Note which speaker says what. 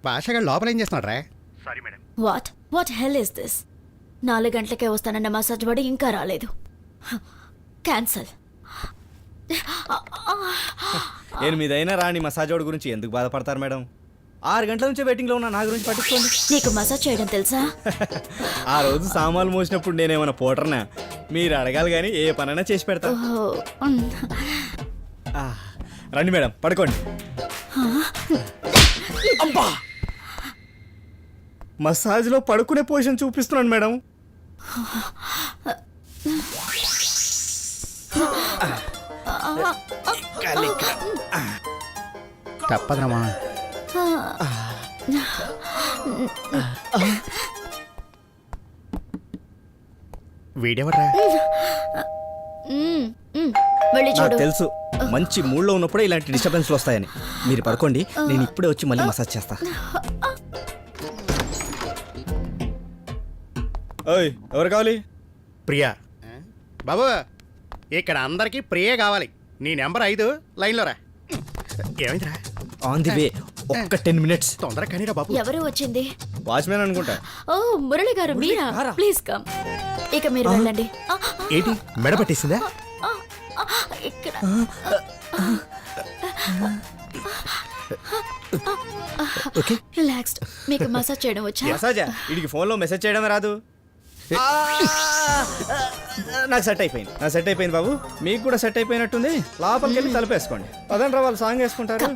Speaker 1: భాషగా లోపల ఏం చేస్తున్నాడు రా?
Speaker 2: What hell is this? 4 గంటలకే వస్తానన్న మసాజ్ వాడు ఇంకా రాలేదు. క్యాన్సల్.
Speaker 3: 8 రాని మసాజ్ వాడి గురించి ఎందుకు బాధపడతారు మేడం? 6 గంటల నుంచే వెయిటింగ్లో ఉన్నా, నా గురించి పట్టించుకోండి.
Speaker 2: నీకు మసాజ్ చేయడం తెలుసా?
Speaker 3: ఆ రోజు సామాన్లు మోసినప్పుడు నేనేమన్నా పోటర్నా? మీరు అడగాలి కానీ ఏ పనైనా చేసి పెడతా. రండి మేడం, పడుకోండి. అబ్బా, మసాజ్లో పడుకునే పొజిషన్ చూపిస్తున్నాను మేడం.
Speaker 1: తప్పదమ్మా. వీడెవడ్రా?
Speaker 2: వెళ్ళి
Speaker 3: నాకు
Speaker 2: చూడు.
Speaker 3: తెలుసు, మంచి మూడ్లో ఉన్నప్పుడే ఇలాంటి డిస్టర్బెన్స్లు వస్తాయని. మీరు పడుకోండి, నేను ఇప్పుడే వచ్చి మళ్ళీ మసాజ్ చేస్తా. ఓయ్, ఎవరు కావాలి?
Speaker 1: ప్రియా. బాబు, ఇక్కడ అందరికీ ప్రియే కావాలి. నీ నెంబర్ 5 లైన్లో రా. ఏమైందిరా?
Speaker 3: ఆన్ ది వే, ఒక్క 10 minutes.
Speaker 1: తొందరగా కానీరా బాబు.
Speaker 2: ఎవరు వచ్చింది?
Speaker 3: వాచ్మెన్ అనుకుంటా.
Speaker 2: ఓ మురళి గారు, మీరా? Please come. ఇక మీరు వెళ్ళండి.
Speaker 1: ఏంటి మెడ పట్టేసిందా?
Speaker 2: ఇక్కడ రిలాక్స్డ్. మీకు మసాజ్ చేయడం వచ్చా?
Speaker 3: మసాజా? వీడికి ఫోన్లో మెసేజ్ చేయడమే రాదు. నాకు సెట్ అయిపోయింది బాబు. మీకు కూడా సెట్ అయిపోయినట్టుంది. లోపలికి వెళ్ళి తలుపేసుకోండి. పదండ్రా, వాళ్ళు సాంగ్ వేసుకుంటారు.